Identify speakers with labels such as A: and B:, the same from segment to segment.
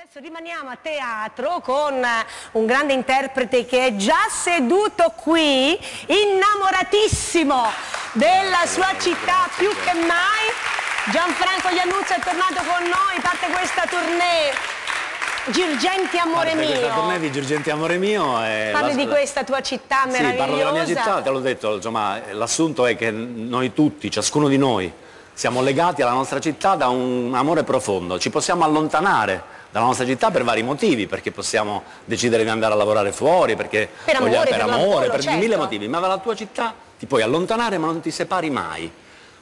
A: Adesso rimaniamo a teatro con un grande interprete che è già seduto qui, innamoratissimo della sua città più che mai. Gianfranco Iannuzzo è tornato con noi, parte questa tournée Girgenti Amore Mio.
B: Questa tournée di Girgenti Amore Mio.
A: Parli di questa tua città meravigliosa.
B: Sì, parlo della mia città, te l'ho detto, insomma, l'assunto è che noi tutti, ciascuno di noi, siamo legati alla nostra città da un amore profondo. Ci possiamo allontanare dalla nostra città per vari motivi, perché possiamo decidere di andare a lavorare fuori, perché
A: per amore,
B: per
A: certo.
B: mille motivi, ma dalla tua città ti puoi allontanare ma non ti separi mai.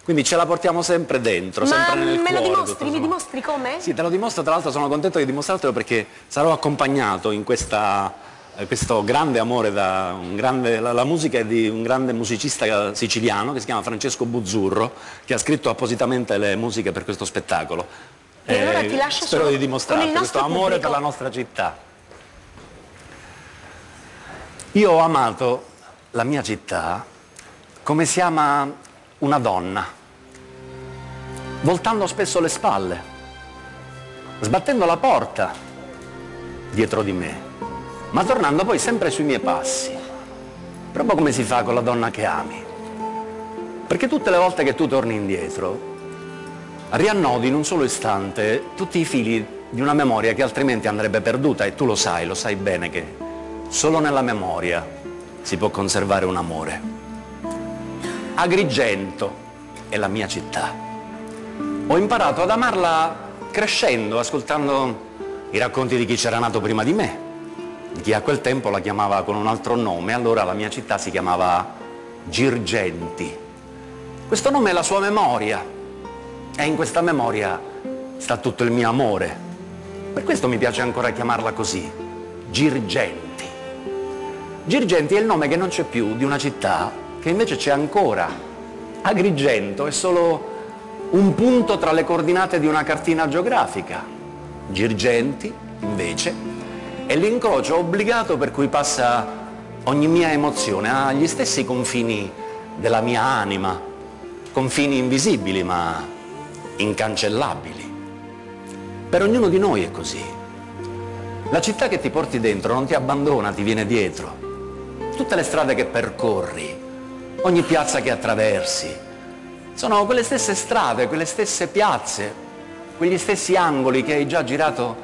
B: Quindi ce la portiamo sempre dentro, sempre nel cuore.
A: Ma me lo dimostri? Mi dimostri come?
B: Sì, te lo dimostro, tra l'altro sono contento di dimostrartelo perché sarò accompagnato in questo grande amore la musica è di un grande musicista siciliano che si chiama Francesco Buzzurro, che ha scritto appositamente le musiche per questo spettacolo.
A: E allora ti lascio
B: spero di dimostrarti questo amore
A: pubblico
B: per la nostra città. Io ho amato la mia città come si ama una donna, voltando spesso le spalle, sbattendo la porta dietro di me, ma tornando poi sempre sui miei passi, proprio come si fa con la donna che ami. Perché tutte le volte che tu torni indietro, riannodi in un solo istante tutti i fili di una memoria che altrimenti andrebbe perduta, e tu lo sai bene che solo nella memoria si può conservare un amore. Agrigento è la mia città. Ho imparato ad amarla crescendo, ascoltando i racconti di chi c'era nato prima di me, di chi a quel tempo la chiamava con un altro nome. Allora la mia città si chiamava Girgenti. Questo nome è la sua memoria, e in questa memoria sta tutto il mio amore. Per questo mi piace ancora chiamarla così, Girgenti. Girgenti è il nome che non c'è più di una città che invece c'è ancora. Agrigento è solo un punto tra le coordinate di una cartina geografica. Girgenti, invece, è l'incrocio obbligato per cui passa ogni mia emozione, ha gli stessi confini della mia anima, confini invisibili ma incancellabili. Per ognuno di noi è così. La città che ti porti dentro non ti abbandona, ti viene dietro. Tutte le strade che percorri, ogni piazza che attraversi, sono quelle stesse strade, quelle stesse piazze, quegli stessi angoli che hai già girato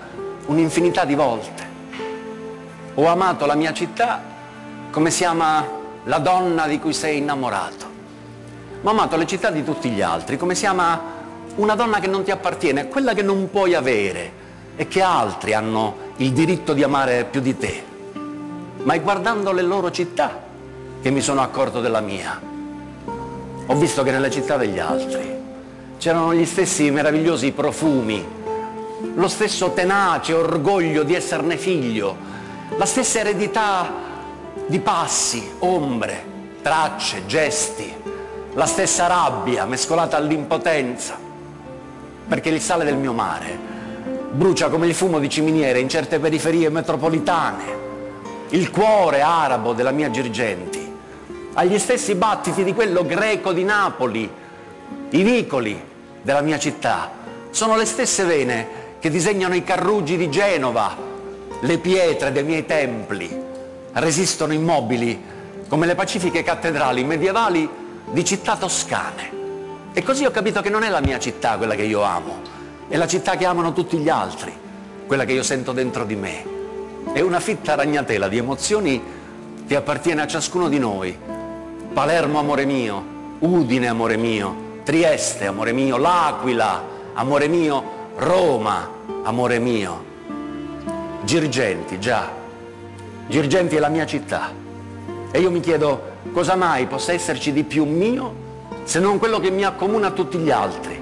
B: un'infinità di volte. Ho amato la mia città come si ama la donna di cui sei innamorato, ma ho amato le città di tutti gli altri come si ama una donna che non ti appartiene, quella che non puoi avere e che altri hanno il diritto di amare più di te. Ma è guardando le loro città che mi sono accorto della mia. Ho visto che nelle città degli altri c'erano gli stessi meravigliosi profumi, lo stesso tenace orgoglio di esserne figlio, la stessa eredità di passi, ombre, tracce, gesti, la stessa rabbia mescolata all'impotenza. Perché il sale del mio mare brucia come il fumo di ciminiere in certe periferie metropolitane. Il cuore arabo della mia Girgenti ha gli stessi battiti di quello greco di Napoli. I vicoli della mia città sono le stesse vene che disegnano i carruggi di Genova. Le pietre dei miei templi resistono immobili come le pacifiche cattedrali medievali di città toscane. E così ho capito che non è la mia città quella che io amo, è la città che amano tutti gli altri, quella che io sento dentro di me. È una fitta ragnatela di emozioni che appartiene a ciascuno di noi. Palermo, amore mio; Udine, amore mio; Trieste, amore mio; L'Aquila, amore mio; Roma, amore mio. Girgenti, già. Girgenti è la mia città. E io mi chiedo cosa mai possa esserci di più mio se non quello che mi accomuna a tutti gli altri.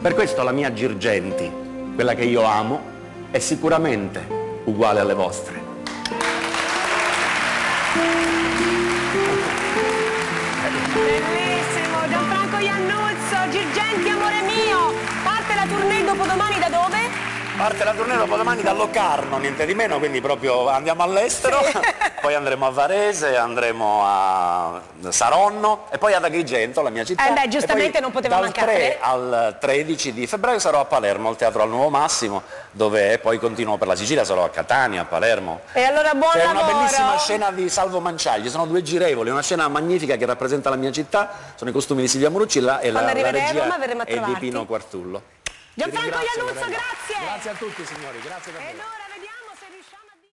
B: Per questo la mia Girgenti, quella che io amo, è sicuramente uguale alle vostre.
A: Bellissimo, Gianfranco Iannuzzo, Girgenti Amore Mio. Parte la tournée dopodomani da dove?
B: Parte la tournée dopo domani da Locarno, niente di meno, quindi proprio andiamo all'estero, poi andremo a Varese, andremo a Saronno e poi ad Agrigento, la mia città.
A: Beh, giustamente non poteva mancare.
B: Dal 3 al 13 di febbraio sarò a Palermo, al Teatro al Nuovo Massimo, dove poi continuo per la Sicilia, sarò a Catania, a Palermo.
A: E allora buon
B: C'è
A: lavoro.
B: una bellissima scena di Salvo Manciagli, sono 2 girevoli, una scena magnifica che rappresenta la mia città, sono i costumi di Silvia Muruccilla e la regia è di Pino Quartullo.
A: Gianfranco Iannuzzo, grazie.
B: Grazie a tutti signori, grazie davvero.